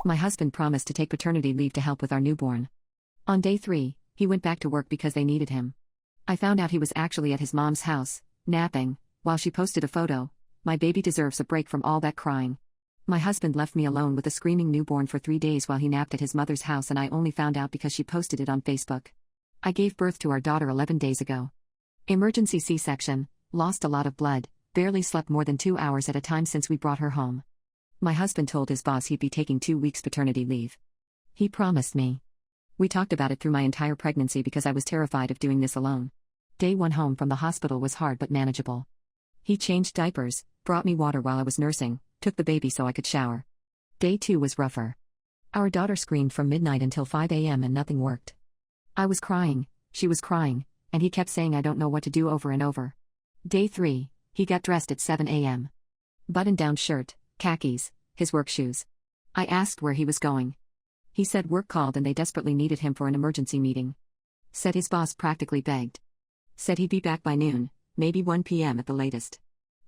My husband promised to take paternity leave to help with our newborn. On day 3, he went back to work because they needed him. I found out he was actually at his mom's house, napping, while she posted a photo. My baby deserves a break from all that crying. My husband left me alone with a screaming newborn for 3 days while he napped at his mother's house, and I only found out because she posted it on Facebook. I gave birth to our daughter 11 days ago. Emergency C-section, lost a lot of blood, barely slept more than 2 hours at a time since we brought her home. My husband told his boss he'd be taking 2 weeks paternity leave. He promised me. We talked about it through my entire pregnancy because I was terrified of doing this alone. Day 1 home from the hospital was hard but manageable. He changed diapers, brought me water while I was nursing, took the baby so I could shower. Day 2 was rougher. Our daughter screamed from midnight until 5 a.m. and nothing worked. I was crying, she was crying, and he kept saying I don't know what to do over and over. Day 3, he got dressed at 7 a.m. Button-down shirt, khakis, his work shoes. I asked where he was going. He said work called and they desperately needed him for an emergency meeting. Said his boss practically begged. Said he'd be back by noon, maybe 1 p.m. at the latest.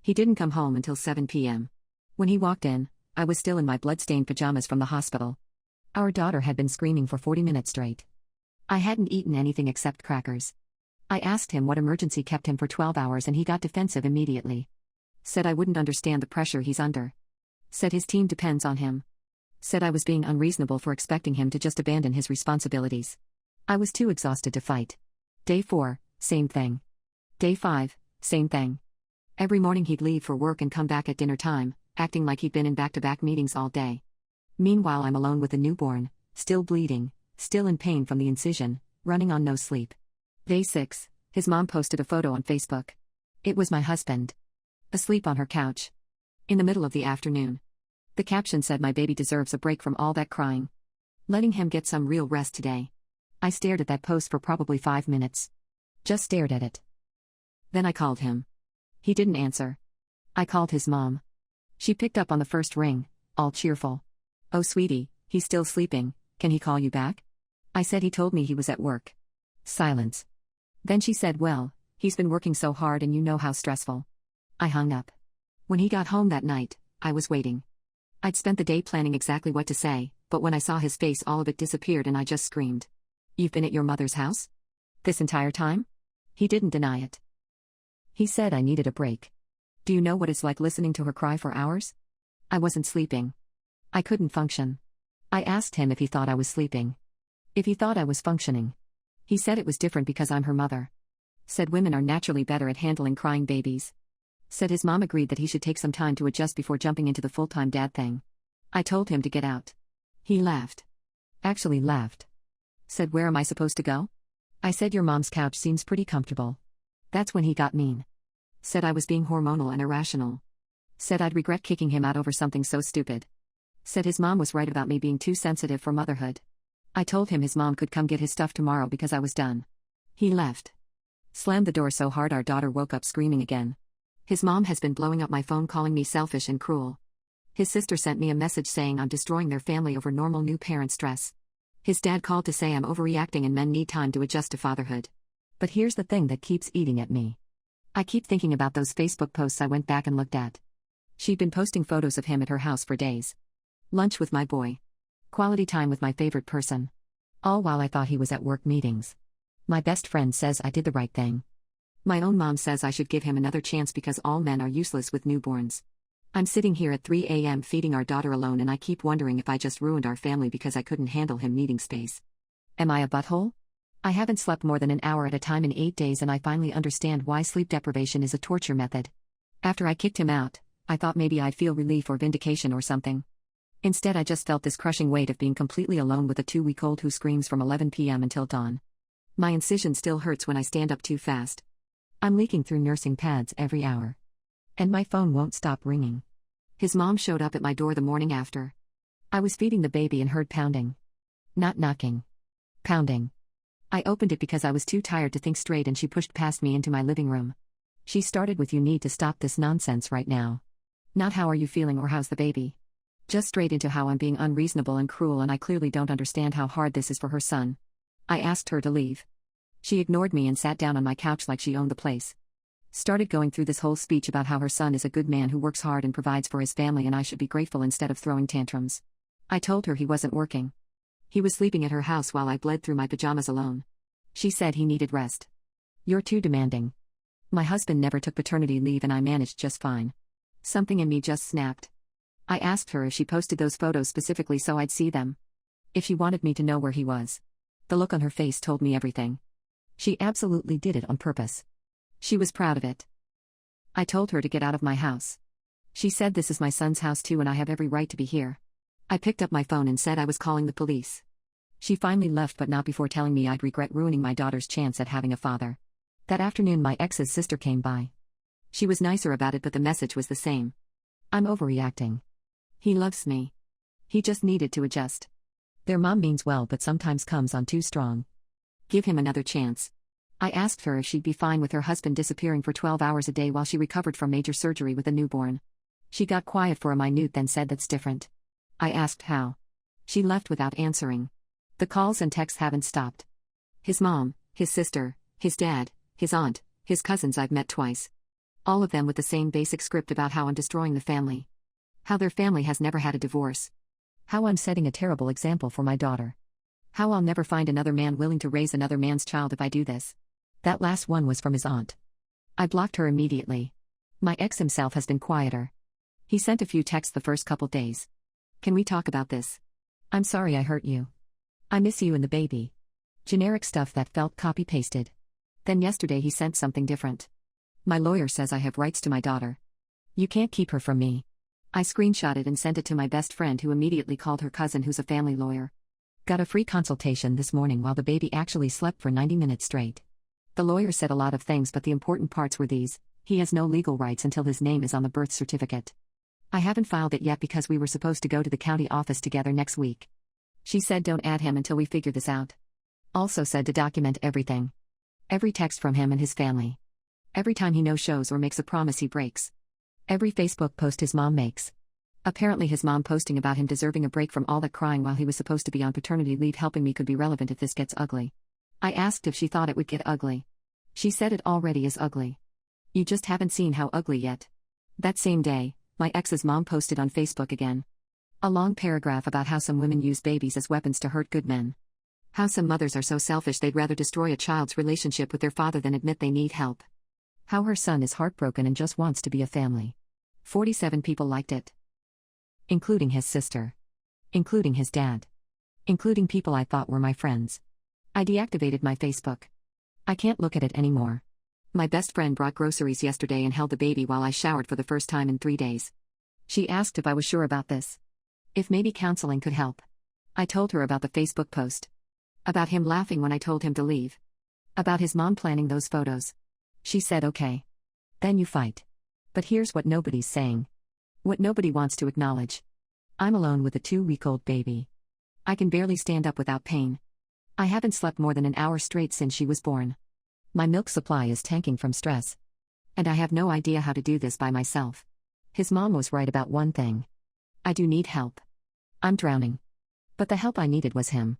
He didn't come home until 7 p.m. When he walked in, I was still in my blood-stained pajamas from the hospital. Our daughter had been screaming for 40 minutes straight. I hadn't eaten anything except crackers. I asked him what emergency kept him for 12 hours and he got defensive immediately. Said I wouldn't understand the pressure he's under. Said his team depends on him. Said I was being unreasonable for expecting him to just abandon his responsibilities. I was too exhausted to fight. Day 4, same thing. Day 5, same thing. Every morning he'd leave for work and come back at dinner time, acting like he'd been in back-to-back meetings all day. Meanwhile I'm alone with the newborn, still bleeding, still in pain from the incision, running on no sleep. Day 6, his mom posted a photo on Facebook. It was my husband. Asleep on her couch. In the middle of the afternoon. The caption said my baby deserves a break from all that crying. Letting him get some real rest today. I stared at that post for probably 5 minutes. Just stared at it. Then I called him. He didn't answer. I called his mom. She picked up on the first ring, all cheerful. "Oh sweetie, he's still sleeping, can he call you back?" I said he told me he was at work. Silence. Then she said, "Well, he's been working so hard and you know how stressful." I hung up. When he got home that night, I was waiting. I'd spent the day planning exactly what to say, but when I saw his face all of it disappeared and I just screamed. "You've been at your mother's house? This entire time?" He didn't deny it. He said I needed a break. Do you know what it's like listening to her cry for hours? I wasn't sleeping. I couldn't function. I asked him if he thought I was sleeping. If he thought I was functioning. He said it was different because I'm her mother. Said women are naturally better at handling crying babies. Said his mom agreed that he should take some time to adjust before jumping into the full-time dad thing. I told him to get out. He laughed. Actually laughed. Said, "Where am I supposed to go?" I said, "Your mom's couch seems pretty comfortable." That's when he got mean. Said I was being hormonal and irrational. Said I'd regret kicking him out over something so stupid. Said his mom was right about me being too sensitive for motherhood. I told him his mom could come get his stuff tomorrow because I was done. He left. Slammed the door so hard our daughter woke up screaming again. His mom has been blowing up my phone calling me selfish and cruel. His sister sent me a message saying I'm destroying their family over normal new parent stress. His dad called to say I'm overreacting and men need time to adjust to fatherhood. But here's the thing that keeps eating at me. I keep thinking about those Facebook posts I went back and looked at. She'd been posting photos of him at her house for days. Lunch with my boy. Quality time with my favorite person. All while I thought he was at work meetings. My best friend says I did the right thing. My own mom says I should give him another chance because all men are useless with newborns. I'm sitting here at 3 a.m. feeding our daughter alone and I keep wondering if I just ruined our family because I couldn't handle him needing space. Am I a butthole? I haven't slept more than an hour at a time in 8 days and I finally understand why sleep deprivation is a torture method. After I kicked him out, I thought maybe I'd feel relief or vindication or something. Instead I just felt this crushing weight of being completely alone with a 2-week-old who screams from 11 p.m. until dawn. My incision still hurts when I stand up too fast. I'm leaking through nursing pads every hour. And my phone won't stop ringing. His mom showed up at my door the morning after. I was feeding the baby and heard pounding. Not knocking. Pounding. I opened it because I was too tired to think straight and she pushed past me into my living room. She started with, "You need to stop this nonsense right now." Not "How are you feeling" or "How's the baby?" Just straight into how I'm being unreasonable and cruel and I clearly don't understand how hard this is for her son. I asked her to leave. She ignored me and sat down on my couch like she owned the place. Started going through this whole speech about how her son is a good man who works hard and provides for his family and I should be grateful instead of throwing tantrums. I told her he wasn't working. He was sleeping at her house while I bled through my pajamas alone. She said he needed rest. You're too demanding. My husband never took paternity leave and I managed just fine. Something in me just snapped. I asked her if she posted those photos specifically so I'd see them. If she wanted me to know where he was. The look on her face told me everything. She absolutely did it on purpose. She was proud of it. I told her to get out of my house. She said this is my son's house too and I have every right to be here. I picked up my phone and said I was calling the police. She finally left but not before telling me I'd regret ruining my daughter's chance at having a father. That afternoon my ex's sister came by. She was nicer about it but the message was the same. I'm overreacting. He loves me. He just needed to adjust. Their mom means well but sometimes comes on too strong. Give him another chance. I asked her if she'd be fine with her husband disappearing for 12 hours a day while she recovered from major surgery with a newborn. She got quiet for a minute then said that's different. I asked how. She left without answering. The calls and texts haven't stopped. His mom, his sister, his dad, his aunt, his cousins I've met twice. All of them with the same basic script about how I'm destroying the family. How their family has never had a divorce. How I'm setting a terrible example for my daughter. How I'll never find another man willing to raise another man's child if I do this. That last one was from his aunt. I blocked her immediately. My ex himself has been quieter. He sent a few texts the first couple days. Can we talk about this? I'm sorry I hurt you. I miss you and the baby. Generic stuff that felt copy-pasted. Then yesterday he sent something different. My lawyer says I have rights to my daughter. You can't keep her from me. I screenshotted and sent it to my best friend who immediately called her cousin who's a family lawyer. Got a free consultation this morning while the baby actually slept for 90 minutes straight. The lawyer said a lot of things but the important parts were these: he has no legal rights until his name is on the birth certificate. I haven't filed it yet because we were supposed to go to the county office together next week. She said don't add him until we figure this out. Also said to document everything. Every text from him and his family. Every time he no-shows or makes a promise he breaks. Every Facebook post his mom makes. Apparently his mom posting about him deserving a break from all that crying while he was supposed to be on paternity leave helping me could be relevant if this gets ugly. I asked if she thought it would get ugly. She said it already is ugly. You just haven't seen how ugly yet. That same day, my ex's mom posted on Facebook again. A long paragraph about how some women use babies as weapons to hurt good men. How some mothers are so selfish they'd rather destroy a child's relationship with their father than admit they need help. How her son is heartbroken and just wants to be a family. 47 people liked it. Including his sister. Including his dad. Including people I thought were my friends. I deactivated my Facebook. I can't look at it anymore. My best friend brought groceries yesterday and held the baby while I showered for the first time in 3 days. She asked if I was sure about this. If maybe counseling could help. I told her about the Facebook post. About him laughing when I told him to leave. About his mom planning those photos. She said okay. Then you fight. But here's what nobody's saying. What nobody wants to acknowledge. I'm alone with a 2-week-old baby. I can barely stand up without pain. I haven't slept more than an hour straight since she was born. My milk supply is tanking from stress. And I have no idea how to do this by myself. His mom was right about one thing. I do need help. I'm drowning. But the help I needed was him.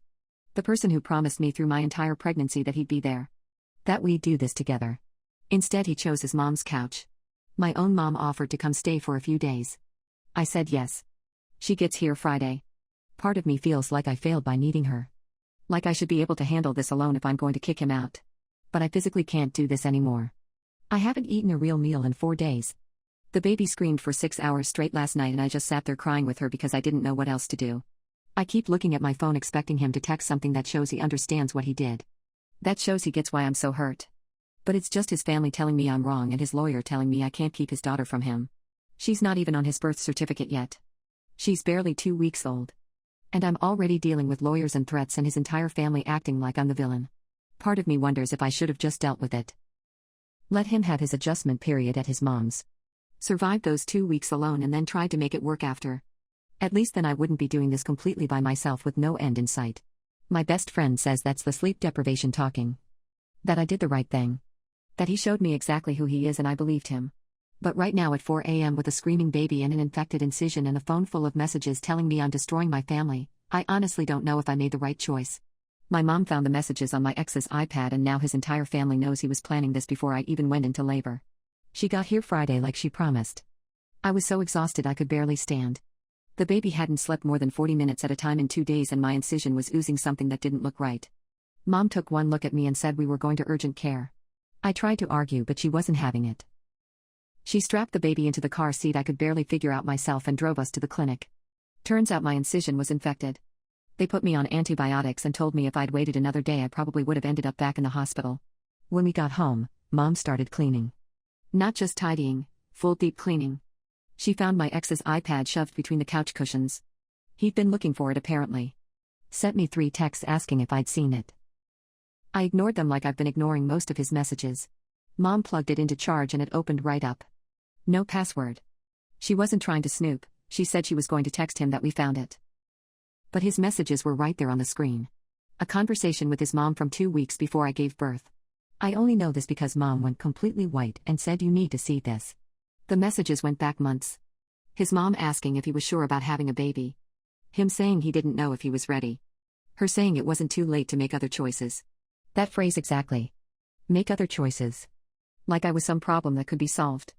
The person who promised me through my entire pregnancy that he'd be there. That we'd do this together. Instead he chose his mom's couch. My own mom offered to come stay for a few days. I said yes. She gets here Friday. Part of me feels like I failed by needing her. Like I should be able to handle this alone if I'm going to kick him out. But I physically can't do this anymore. I haven't eaten a real meal in 4 days. The baby screamed for 6 hours straight last night and I just sat there crying with her because I didn't know what else to do. I keep looking at my phone expecting him to text something that shows he understands what he did. That shows he gets why I'm so hurt. But it's just his family telling me I'm wrong and his lawyer telling me I can't keep his daughter from him. She's not even on his birth certificate yet. She's barely 2 weeks old. And I'm already dealing with lawyers and threats and his entire family acting like I'm the villain. Part of me wonders if I should have just dealt with it. Let him have his adjustment period at his mom's. Survived those 2 weeks alone and then tried to make it work after. At least then I wouldn't be doing this completely by myself with no end in sight. My best friend says that's the sleep deprivation talking. That I did the right thing. That he showed me exactly who he is and I believed him. But right now at 4 a.m. with a screaming baby and an infected incision and a phone full of messages telling me I'm destroying my family, I honestly don't know if I made the right choice. My mom found the messages on my ex's iPad and now his entire family knows he was planning this before I even went into labor. She got here Friday like she promised. I was so exhausted I could barely stand. The baby hadn't slept more than 40 minutes at a time in 2 days, and my incision was oozing something that didn't look right. Mom took one look at me and said we were going to urgent care. I tried to argue, but she wasn't having it. She strapped the baby into the car seat I could barely figure out myself and drove us to the clinic. Turns out my incision was infected. They put me on antibiotics and told me if I'd waited another day I probably would have ended up back in the hospital. When we got home, Mom started cleaning. Not just tidying, full deep cleaning. She found my ex's iPad shoved between the couch cushions. He'd been looking for it apparently. Sent me 3 texts asking if I'd seen it. I ignored them like I've been ignoring most of his messages. Mom plugged it into charge and it opened right up. No password. She wasn't trying to snoop, she said she was going to text him that we found it. But his messages were right there on the screen. A conversation with his mom from 2 weeks before I gave birth. I only know this because Mom went completely white and said, "You need to see this." The messages went back months. His mom asking if he was sure about having a baby. Him saying he didn't know if he was ready. Her saying it wasn't too late to make other choices. That phrase exactly. Make other choices. Like I was some problem that could be solved.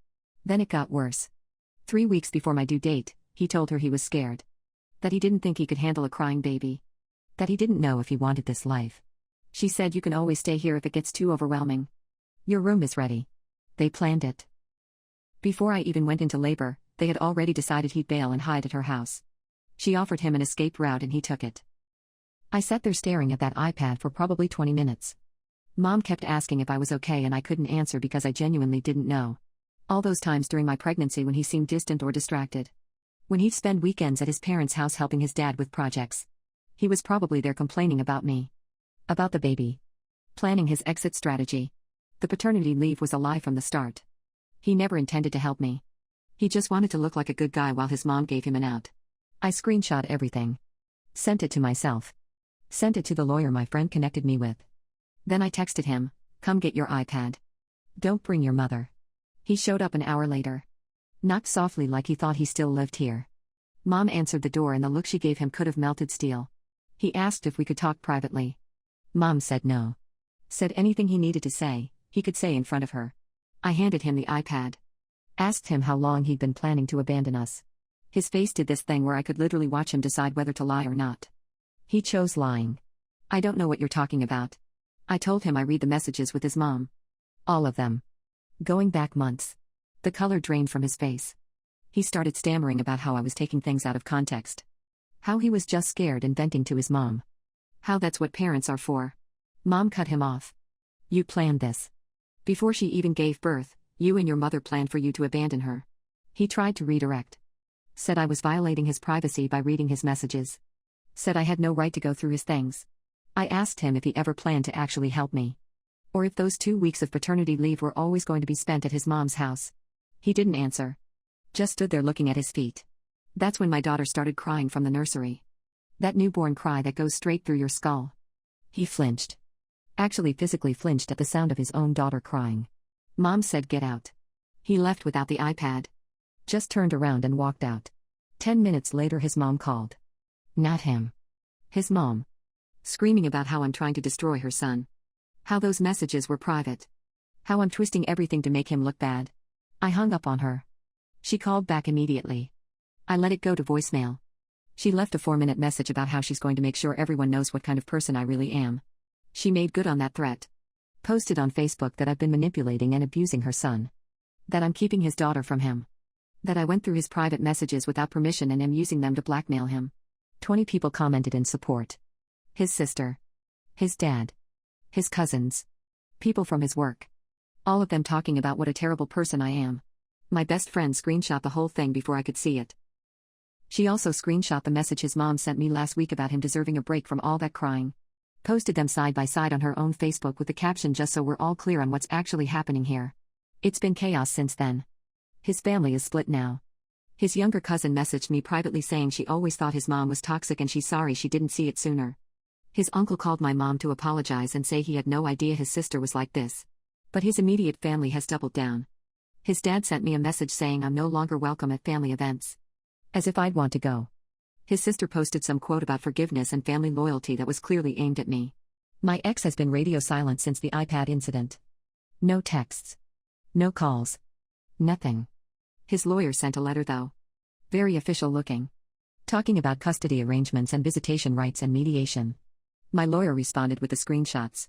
Then it got worse. 3 weeks before my due date, he told her he was scared. That he didn't think he could handle a crying baby. That he didn't know if he wanted this life. She said, "You can always stay here if it gets too overwhelming. Your room is ready." They planned it. Before I even went into labor, they had already decided he'd bail and hide at her house. She offered him an escape route and he took it. I sat there staring at that iPad for probably 20 minutes. Mom kept asking if I was okay and I couldn't answer because I genuinely didn't know. All those times during my pregnancy when he seemed distant or distracted. When he'd spend weekends at his parents' house helping his dad with projects. He was probably there complaining about me. About the baby. Planning his exit strategy. The paternity leave was a lie from the start. He never intended to help me. He just wanted to look like a good guy while his mom gave him an out. I screenshot everything. Sent it to myself. Sent it to the lawyer my friend connected me with. Then I texted him, "Come get your iPad. Don't bring your mother." He showed up an hour later. Knocked softly like he thought he still lived here. Mom answered the door and the look she gave him could have melted steel. He asked if we could talk privately. Mom said no. Said anything he needed to say, he could say in front of her. I handed him the iPad. Asked him how long he'd been planning to abandon us. His face did this thing where I could literally watch him decide whether to lie or not. He chose lying. "I don't know what you're talking about." I told him I read the messages with his mom. All of them. Going back months. The color drained from his face. He started stammering about how I was taking things out of context. How he was just scared and venting to his mom. How that's what parents are for. Mom cut him off. "You planned this. Before she even gave birth, you and your mother planned for you to abandon her." He tried to redirect. Said I was violating his privacy by reading his messages. Said I had no right to go through his things. I asked him if he ever planned to actually help me. Or if those 2 weeks of paternity leave were always going to be spent at his mom's house. He didn't answer. Just stood there looking at his feet. That's when my daughter started crying from the nursery. That newborn cry that goes straight through your skull. He flinched. Actually physically flinched at the sound of his own daughter crying. Mom said, "Get out." He left without the iPad. Just turned around and walked out. 10 minutes later his mom called. Not him. His mom. Screaming about how I'm trying to destroy her son. How those messages were private. How I'm twisting everything to make him look bad. I hung up on her. She called back immediately. I let it go to voicemail. She left a 4-minute message about how she's going to make sure everyone knows what kind of person I really am. She made good on that threat. Posted on Facebook that I've been manipulating and abusing her son. That I'm keeping his daughter from him. That I went through his private messages without permission and am using them to blackmail him. 20 people commented in support. His sister. His dad. His cousins. People from his work. All of them talking about what a terrible person I am. My best friend screenshot the whole thing before I could see it. She also screenshot the message his mom sent me last week about him deserving a break from all that crying. Posted them side by side on her own Facebook with the caption, "Just so we're all clear on what's actually happening here." It's been chaos since then. His family is split now. His younger cousin messaged me privately saying she always thought his mom was toxic and she's sorry she didn't see it sooner. His uncle called my mom to apologize and say he had no idea his sister was like this. But his immediate family has doubled down. His dad sent me a message saying I'm no longer welcome at family events. As if I'd want to go. His sister posted some quote about forgiveness and family loyalty that was clearly aimed at me. My ex has been radio silent since the iPad incident. No texts. No calls. Nothing. His lawyer sent a letter though. Very official looking. talking about custody arrangements and visitation rights and mediation. My lawyer responded with the screenshots.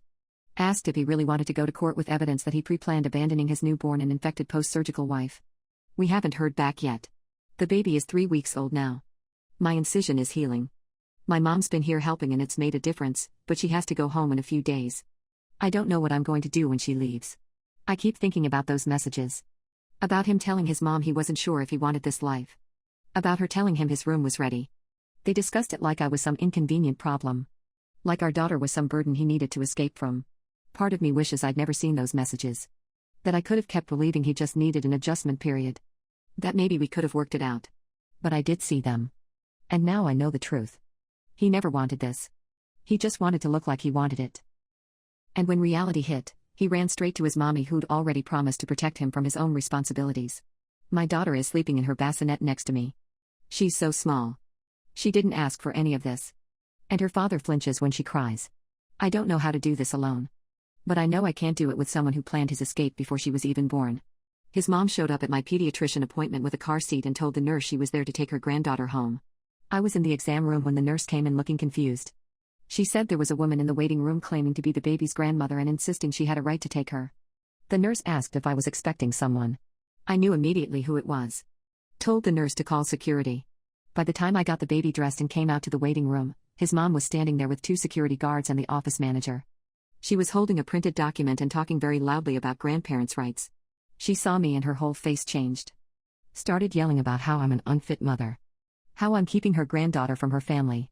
Asked if he really wanted to go to court with evidence that he pre-planned abandoning his newborn and infected post-surgical wife. We haven't heard back yet. The baby is 3 weeks old now. My incision is healing. My mom's been here helping and it's made a difference, but she has to go home in a few days. I don't know what I'm going to do when she leaves. I keep thinking about those messages. About him telling his mom he wasn't sure if he wanted this life. About her telling him his room was ready. They discussed it like I was some inconvenient problem. Like our daughter was some burden he needed to escape from. Part of me wishes I'd never seen those messages. That I could have kept believing he just needed an adjustment period. That maybe we could have worked it out. But I did see them. And now I know the truth. He never wanted this. He just wanted to look like he wanted it. And when reality hit, he ran straight to his mommy who'd already promised to protect him from his own responsibilities. My daughter is sleeping in her bassinet next to me. She's so small. She didn't ask for any of this. And her father flinches when she cries. I don't know how to do this alone. But I know I can't do it with someone who planned his escape before she was even born. His mom showed up at my pediatrician appointment with a car seat and told the nurse she was there to take her granddaughter home. I was in the exam room when the nurse came in looking confused. She said there was a woman in the waiting room claiming to be the baby's grandmother and insisting she had a right to take her. The nurse asked if I was expecting someone. I knew immediately who it was. Told the nurse to call security. By the time I got the baby dressed and came out to the waiting room, his mom was standing there with 2 security guards and the office manager. She was holding a printed document and talking very loudly about grandparents' rights. She saw me and her whole face changed. Started yelling about how I'm an unfit mother. How I'm keeping her granddaughter from her family.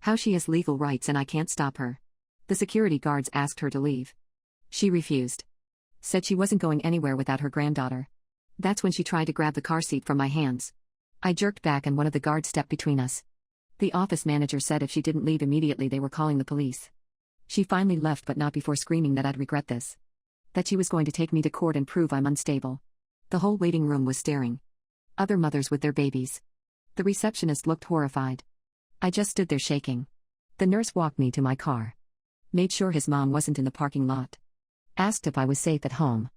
How she has legal rights and I can't stop her. The security guards asked her to leave. She refused. Said she wasn't going anywhere without her granddaughter. That's when she tried to grab the car seat from my hands. I jerked back and one of the guards stepped between us. The office manager said if she didn't leave immediately they were calling the police. She finally left but not before screaming that I'd regret this. That she was going to take me to court and prove I'm unstable. The whole waiting room was staring. Other mothers with their babies. The receptionist looked horrified. I just stood there shaking. The nurse walked me to my car. Made sure his mom wasn't in the parking lot. Asked if I was safe at home.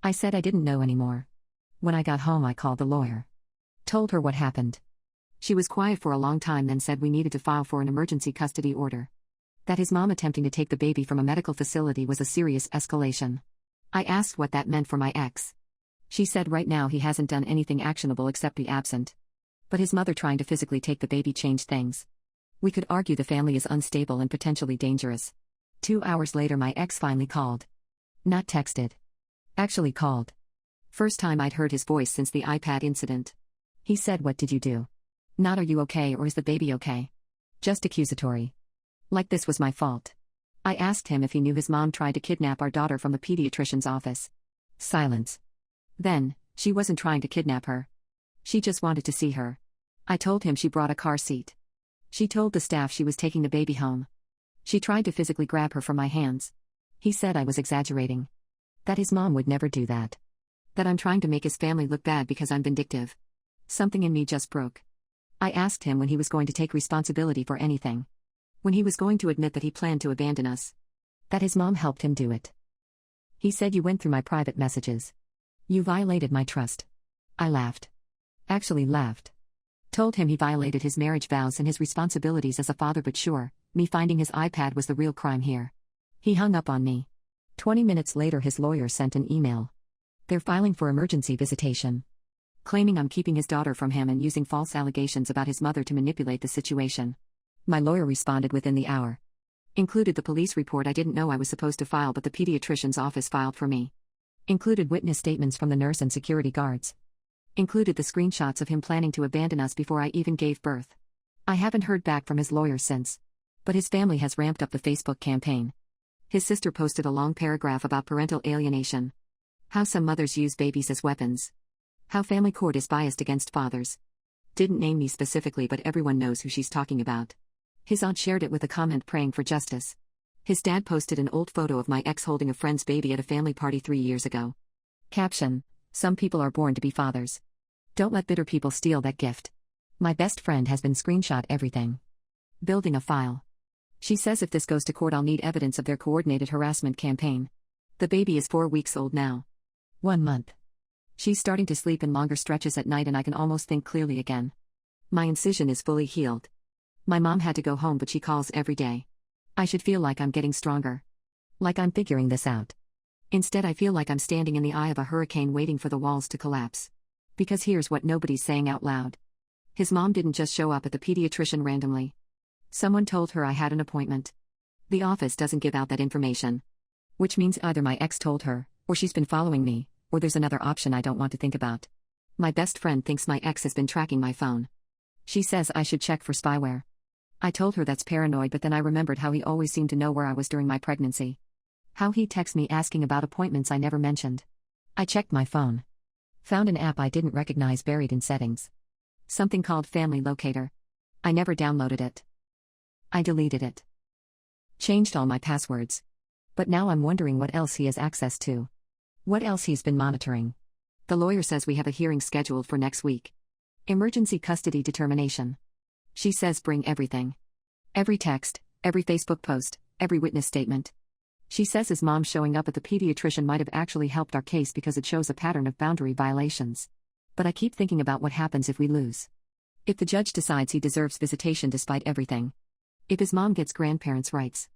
I said I didn't know anymore. When I got home I called the lawyer. Told her what happened. She was quiet for a long time then said we needed to file for an emergency custody order. That his mom attempting to take the baby from a medical facility was a serious escalation. I asked what that meant for my ex. She said right now he hasn't done anything actionable except be absent. But his mother trying to physically take the baby changed things. We could argue the family is unstable and potentially dangerous. 2 hours later my ex finally called. Not texted. Actually called. First time I'd heard his voice since the iPad incident. He said, "What did you do? Not are you okay or is the baby okay?" Just accusatory. Like this was my fault. I asked him if he knew his mom tried to kidnap our daughter from the pediatrician's office. Silence. Then, she wasn't trying to kidnap her. She just wanted to see her. I told him she brought a car seat. She told the staff she was taking the baby home. She tried to physically grab her from my hands. He said I was exaggerating. That his mom would never do that. That I'm trying to make his family look bad because I'm vindictive. Something in me just broke. I asked him when he was going to take responsibility for anything. When he was going to admit that he planned to abandon us. That his mom helped him do it. He said, "You went through my private messages. You violated my trust." I laughed. Actually laughed. Told him he violated his marriage vows and his responsibilities as a father, but sure, me finding his iPad was the real crime here. He hung up on me. 20 minutes later his lawyer sent an email. They're filing for emergency visitation. Claiming I'm keeping his daughter from him and using false allegations about his mother to manipulate the situation. My lawyer responded within the hour. Included the police report I didn't know I was supposed to file but the pediatrician's office filed for me. Included witness statements from the nurse and security guards. Included the screenshots of him planning to abandon us before I even gave birth. I haven't heard back from his lawyer since. But his family has ramped up the Facebook campaign. His sister posted a long paragraph about parental alienation. How some mothers use babies as weapons. How family court is biased against fathers. Didn't name me specifically but everyone knows who she's talking about. His aunt shared it with a comment praying for justice. His dad posted an old photo of my ex holding a friend's baby at a family party 3 years ago. Caption: Some people are born to be fathers. Don't let bitter people steal that gift. My best friend has been screenshot everything. Building a file. She says if this goes to court I'll need evidence of their coordinated harassment campaign. The baby is 4 weeks old now. 1 month. She's starting to sleep in longer stretches at night and I can almost think clearly again. My incision is fully healed. My mom had to go home, but she calls every day. I should feel like I'm getting stronger. Like I'm figuring this out. Instead, I feel like I'm standing in the eye of a hurricane waiting for the walls to collapse. Because here's what nobody's saying out loud. His mom didn't just show up at the pediatrician randomly. Someone told her I had an appointment. The office doesn't give out that information. Which means either my ex told her, or she's been following me, or there's another option I don't want to think about. My best friend thinks my ex has been tracking my phone. She says I should check for spyware. I told her that's paranoid, but then I remembered how he always seemed to know where I was during my pregnancy. How he'd text me asking about appointments I never mentioned. I checked my phone. Found an app I didn't recognize buried in settings. Something called Family Locator. I never downloaded it. I deleted it. Changed all my passwords. But now I'm wondering what else he has access to. What else he's been monitoring. The lawyer says we have a hearing scheduled for next week. Emergency custody determination. She says bring everything. Every text, every Facebook post, every witness statement. She says his mom showing up at the pediatrician might have actually helped our case because it shows a pattern of boundary violations. But I keep thinking about what happens if we lose. If the judge decides he deserves visitation despite everything. If his mom gets grandparents' rights.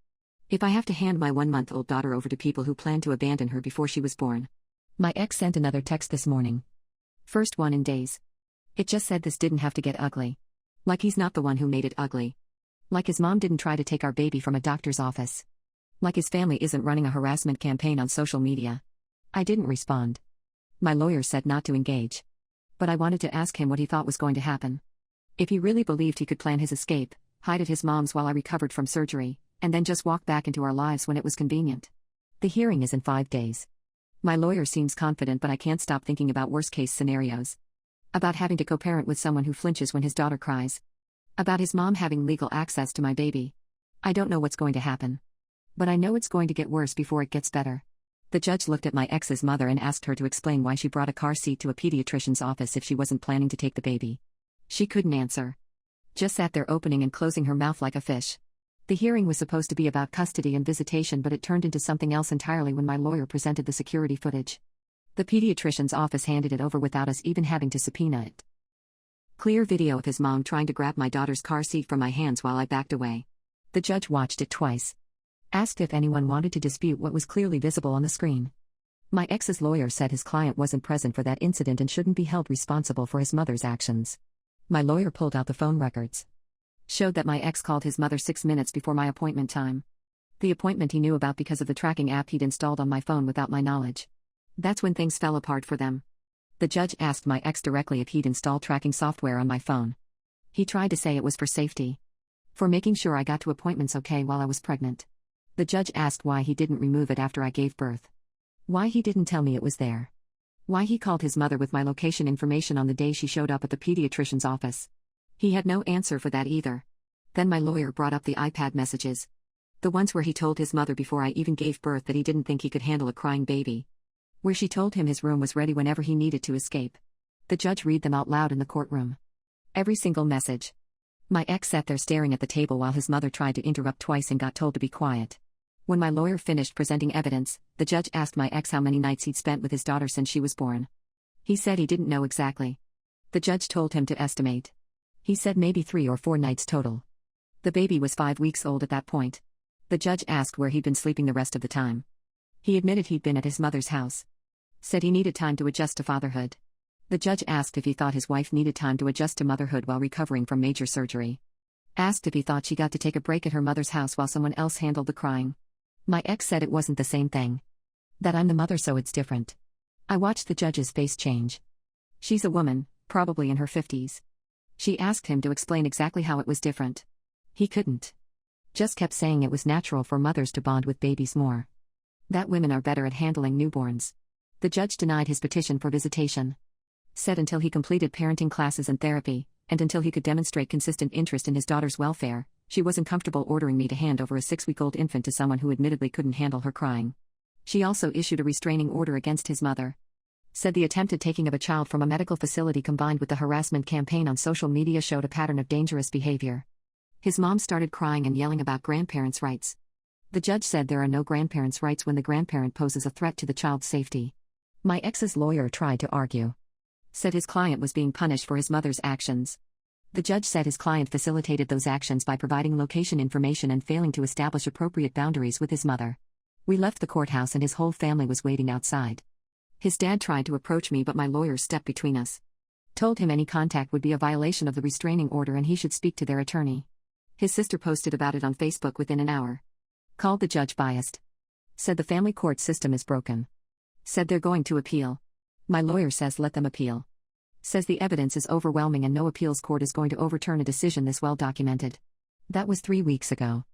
If I have to hand my 1-month-old daughter over to people who plan to abandon her before she was born. My ex sent another text this morning. First one in days. It just said this didn't have to get ugly. Like he's not the one who made it ugly. Like his mom didn't try to take our baby from a doctor's office. Like his family isn't running a harassment campaign on social media. I didn't respond. My lawyer said not to engage. But I wanted to ask him what he thought was going to happen. If he really believed he could plan his escape, hide at his mom's while I recovered from surgery, and then just walk back into our lives when it was convenient. The hearing is in 5 days. My lawyer seems confident, but I can't stop thinking about worst-case scenarios. About having to co-parent with someone who flinches when his daughter cries. About his mom having legal access to my baby. I don't know what's going to happen. But I know it's going to get worse before it gets better. The judge looked at my ex's mother and asked her to explain why she brought a car seat to a pediatrician's office if she wasn't planning to take the baby. She couldn't answer. Just sat there opening and closing her mouth like a fish. The hearing was supposed to be about custody and visitation, but it turned into something else entirely when my lawyer presented the security footage. The pediatrician's office handed it over without us even having to subpoena it. Clear video of his mom trying to grab my daughter's car seat from my hands while I backed away. The judge watched it twice. Asked if anyone wanted to dispute what was clearly visible on the screen. My ex's lawyer said his client wasn't present for that incident and shouldn't be held responsible for his mother's actions. My lawyer pulled out the phone records. Showed that my ex called his mother 6 minutes before my appointment time. The appointment he knew about because of the tracking app he'd installed on my phone without my knowledge. That's when things fell apart for them. The judge asked my ex directly if he'd installed tracking software on my phone. He tried to say it was for safety. For making sure I got to appointments okay while I was pregnant. The judge asked why he didn't remove it after I gave birth. Why he didn't tell me it was there. Why he called his mother with my location information on the day she showed up at the pediatrician's office. He had no answer for that either. Then my lawyer brought up the iPad messages. The ones where he told his mother before I even gave birth that he didn't think he could handle a crying baby. Where she told him his room was ready whenever he needed to escape. The judge read them out loud in the courtroom. Every single message. My ex sat there staring at the table while his mother tried to interrupt twice and got told to be quiet. When my lawyer finished presenting evidence, the judge asked my ex how many nights he'd spent with his daughter since she was born. He said he didn't know exactly. The judge told him to estimate. He said maybe 3 or 4 nights total. The baby was 5 weeks old at that point. The judge asked where he'd been sleeping the rest of the time. He admitted he'd been at his mother's house. Said he needed time to adjust to fatherhood. The judge asked if he thought his wife needed time to adjust to motherhood while recovering from major surgery. Asked if he thought she got to take a break at her mother's house while someone else handled the crying. My ex said it wasn't the same thing. That I'm the mother, so it's different. I watched the judge's face change. She's a woman, probably in her 50s. She asked him to explain exactly how it was different. He couldn't. Just kept saying it was natural for mothers to bond with babies more. That women are better at handling newborns. The judge denied his petition for visitation. Said until he completed parenting classes and therapy, and until he could demonstrate consistent interest in his daughter's welfare, she wasn't comfortable ordering me to hand over a 6-week-old infant to someone who admittedly couldn't handle her crying. She also issued a restraining order against his mother. Said the attempted taking of a child from a medical facility combined with the harassment campaign on social media showed a pattern of dangerous behavior. His mom started crying and yelling about grandparents' rights. The judge said there are no grandparents' rights when the grandparent poses a threat to the child's safety. My ex's lawyer tried to argue. Said his client was being punished for his mother's actions. The judge said his client facilitated those actions by providing location information and failing to establish appropriate boundaries with his mother. We left the courthouse and his whole family was waiting outside. His dad tried to approach me, but my lawyer stepped between us. Told him any contact would be a violation of the restraining order and he should speak to their attorney. His sister posted about it on Facebook within an hour. Called the judge biased. Said the family court system is broken. Said they're going to appeal. My lawyer says let them appeal. Says the evidence is overwhelming and no appeals court is going to overturn a decision this well documented. That was 3 weeks ago.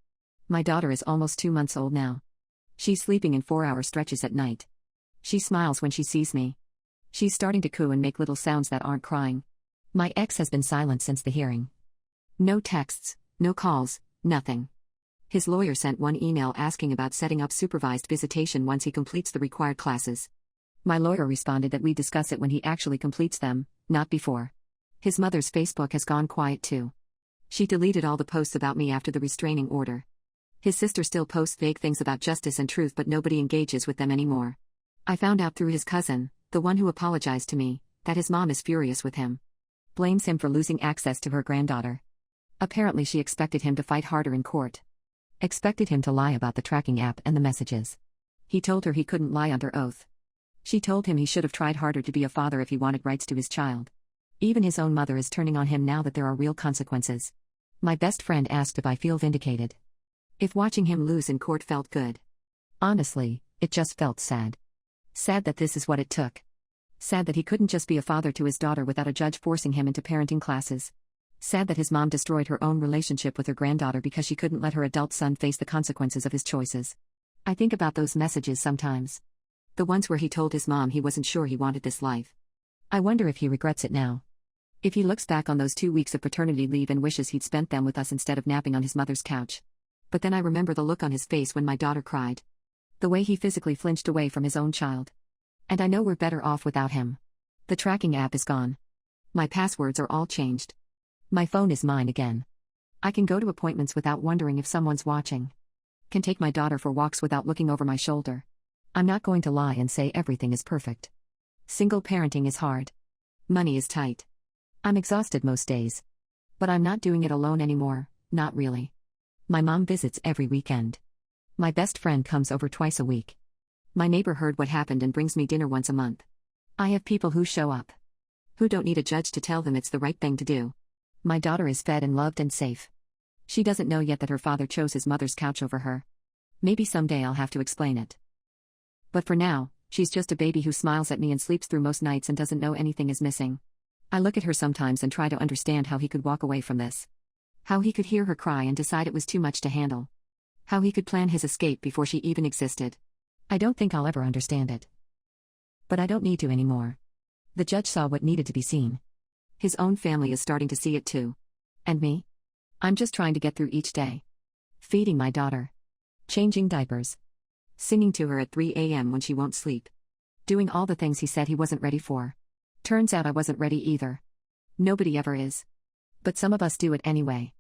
My daughter is almost 2 months old now. She's sleeping in 4-hour stretches at night. She smiles when she sees me. She's starting to coo and make little sounds that aren't crying. My ex has been silent since the hearing. No texts, no calls, nothing. His lawyer sent one email asking about setting up supervised visitation once he completes the required classes. My lawyer responded that we discuss it when he actually completes them, not before. His mother's Facebook has gone quiet too. She deleted all the posts about me after the restraining order. His sister still posts vague things about justice and truth, but nobody engages with them anymore. I found out through his cousin, the one who apologized to me, that his mom is furious with him. Blames him for losing access to her granddaughter. Apparently she expected him to fight harder in court. Expected him to lie about the tracking app and the messages. He told her he couldn't lie under oath. She told him he should have tried harder to be a father if he wanted rights to his child. Even his own mother is turning on him now that there are real consequences. My best friend asked if I feel vindicated. If watching him lose in court felt good. Honestly, it just felt sad. Sad that this is what it took. Sad that he couldn't just be a father to his daughter without a judge forcing him into parenting classes. Sad that his mom destroyed her own relationship with her granddaughter because she couldn't let her adult son face the consequences of his choices. I think about those messages sometimes. The ones where he told his mom he wasn't sure he wanted this life. I wonder if he regrets it now. If he looks back on those 2 weeks of paternity leave and wishes he'd spent them with us instead of napping on his mother's couch. But then I remember the look on his face when my daughter cried. The way he physically flinched away from his own child. And I know we're better off without him. The tracking app is gone. My passwords are all changed. My phone is mine again. I can go to appointments without wondering if someone's watching. Can take my daughter for walks without looking over my shoulder. I'm not going to lie and say everything is perfect. Single parenting is hard. Money is tight. I'm exhausted most days. But I'm not doing it alone anymore, not really. My mom visits every weekend. My best friend comes over twice a week. My neighbor heard what happened and brings me dinner once a month. I have people who show up. Who don't need a judge to tell them it's the right thing to do. My daughter is fed and loved and safe. She doesn't know yet that her father chose his mother's couch over her. Maybe someday I'll have to explain it. But for now, she's just a baby who smiles at me and sleeps through most nights and doesn't know anything is missing. I look at her sometimes and try to understand how he could walk away from this. How he could hear her cry and decide it was too much to handle. How he could plan his escape before she even existed. I don't think I'll ever understand it. But I don't need to anymore. The judge saw what needed to be seen. His own family is starting to see it too. And me? I'm just trying to get through each day. Feeding my daughter. Changing diapers. Singing to her at 3 a.m. when she won't sleep. Doing all the things he said he wasn't ready for. Turns out I wasn't ready either. Nobody ever is. But some of us do it anyway.